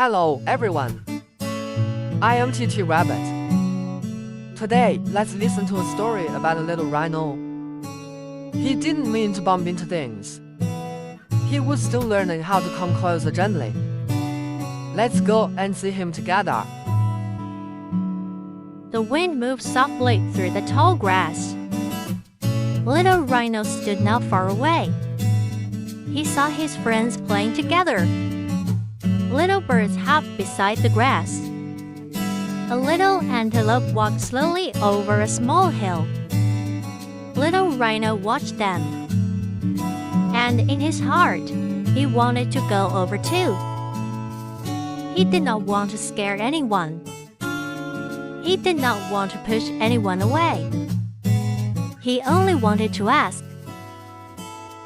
Hello, everyone. I am TT Rabbit. Today, let's listen to a story about a little rhino. He didn't mean to bump into things. He was still learning how to come closer gently. Let's go and see him together. The wind moved softly through the tall grass. Little Rhino stood not far away. He saw his friends playing together. Little birds hopped beside the grass. A little antelope walked slowly over a small hill. Little Rhino watched them. And in his heart, he wanted to go over too. He did not want to scare anyone. He did not want to push anyone away. He only wanted to ask,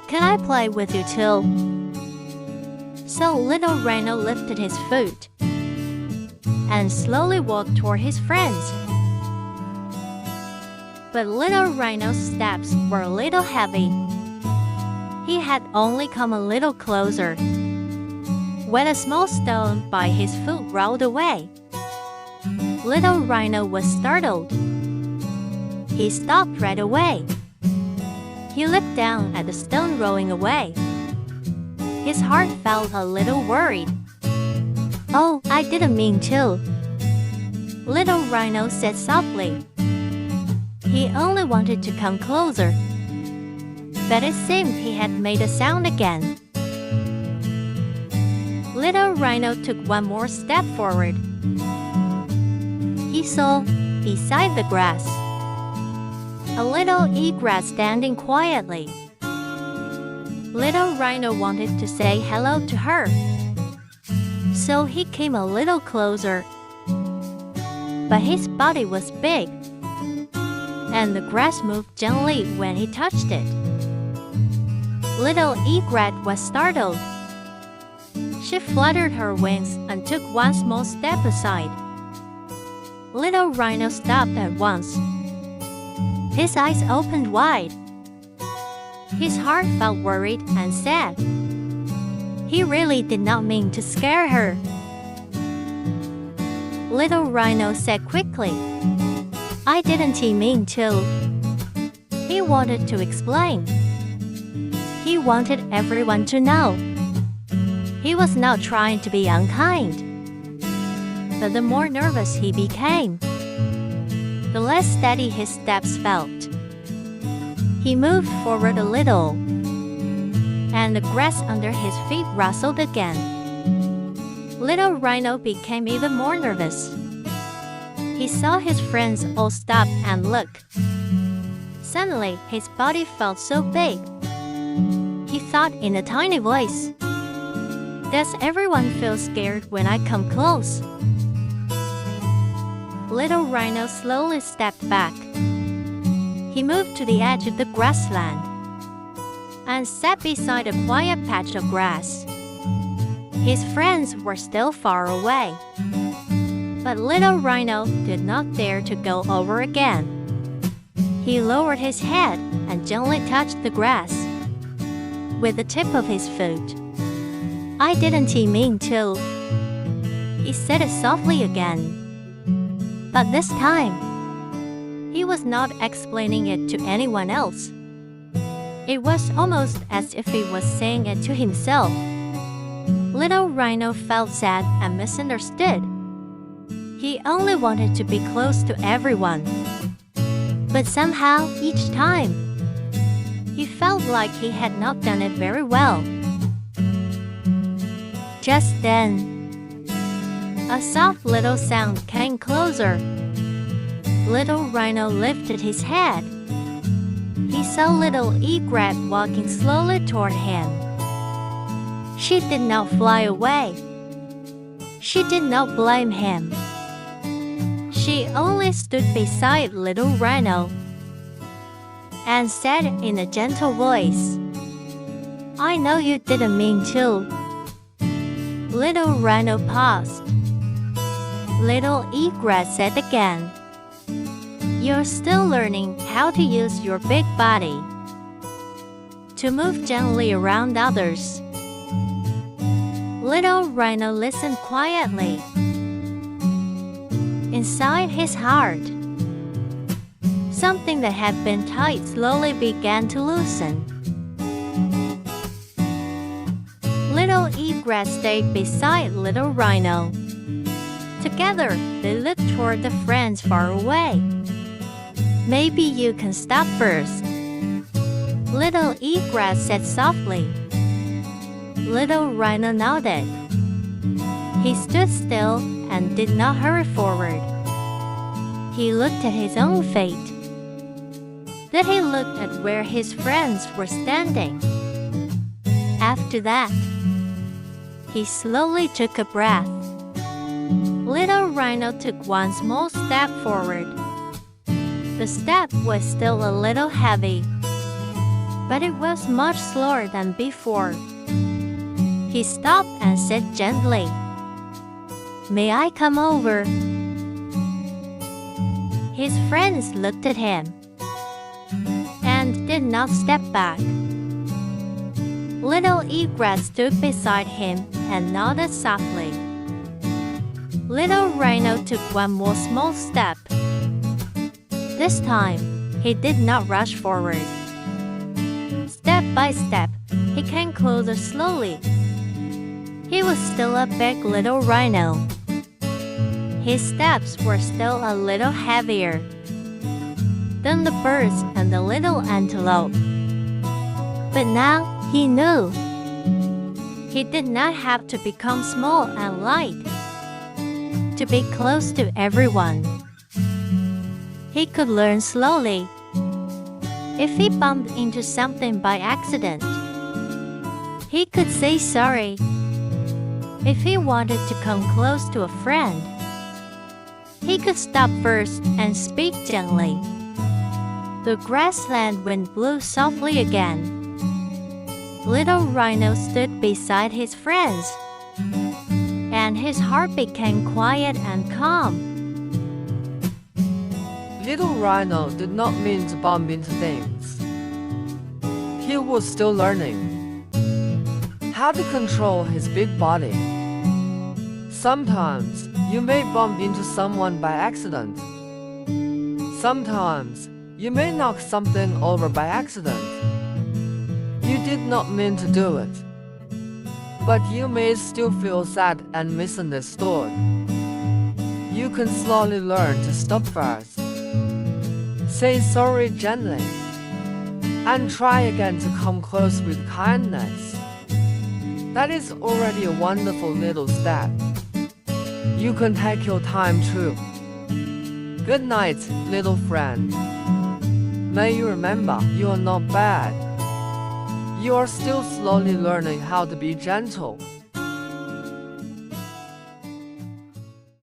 "Can I play with you too?" So little Rhino lifted his foot and slowly walked toward his friends. But little Rhino's steps were a little heavy. He had only come a little closer when a small stone by his foot rolled away. Little Rhino was startled. He stopped right away. He looked down at the stone rolling away. His heart felt a little worried. "Oh, I didn't mean to," Little Rhino said softly. He only wanted to come closer. But it seemed he had made a sound again. Little Rhino took one more step forward. He saw, beside the grass, a little egret standing quietly. Little Rhino wanted to say hello to her. So he came a little closer. But his body was big, and the grass moved gently when he touched it. Little egret was startled. She fluttered her wings and took one small step aside. Little Rhino stopped at once. His eyes opened wide. His heart felt worried and sad. He really did not mean to scare her. Little Rhino said quickly, "I didn't mean to." He wanted to explain. He wanted everyone to know. He was not trying to be unkind. But the more nervous he became, the less steady his steps felt. He moved forward a little, and the grass under his feet rustled again. Little Rhino became even more nervous. He saw his friends all stop and look. Suddenly, his body felt so big. He thought in a tiny voice, "Does everyone feel scared when I come close?" Little Rhino slowly stepped back. He moved to the edge of the grassland and sat beside a quiet patch of grass. His friends were still far away, but Little Rhino did not dare to go over again. He lowered his head and gently touched the grass with the tip of his foot. "I didn't mean to," he said it softly again. But this time, he was not explaining it to anyone else. It was almost as if he was saying it to himself. Little Rhino felt sad and misunderstood. He only wanted to be close to everyone. But somehow, each time, he felt like he had not done it very well. Just then, a soft little sound came closer. Little Rhino lifted his head. He saw little egret walking slowly toward him. She did not fly away. She did not blame him. She only stood beside Little Rhino and said in a gentle voice, "I know you didn't mean to." Little Rhino paused. Little egret said again, "You're still learning how to use your big body to move gently around others." Little Rhino listened quietly. Inside his heart, something that had been tight slowly began to loosen. Little Egret stayed beside Little Rhino. Together, they looked toward the friends far away. "Maybe you can stop first," Little Egret said softly. Little Rhino nodded. He stood still and did not hurry forward. He looked at his own fate. Then he looked at where his friends were standing. After that, he slowly took a breath. Little Rhino took one small step forward. The step was still a little heavy, but it was much slower than before. He stopped and said gently, "May I come over?" His friends looked at him and did not step back. Little Egret stood beside him and nodded softly. Little Rhino took one more small step. This time, he did not rush forward. Step by step, he came closer slowly. He was still a big little rhino. His steps were still a little heavier than the birds and the little antelope. But now he knew he did not have to become small and light to be close to everyone. He could learn slowly. If he bumped into something by accident, he could say sorry. If he wanted to come close to a friend, he could stop first and speak gently. The grassland wind blew softly again. Little Rhino stood beside his friends, and his heart became quiet and calm. Little Rhino did not mean to bump into things. He was still learning how to control his big body. Sometimes you may bump into someone by accident. Sometimes you may knock something over by accident. You did not mean to do it, but you may still feel sad and misunderstood. You can slowly learn to stop first. Say sorry gently, and try again to come close with kindness. That is already a wonderful little step. You can take your time too. Good night, little friend. May you remember you are not bad. You are still slowly learning how to be gentle.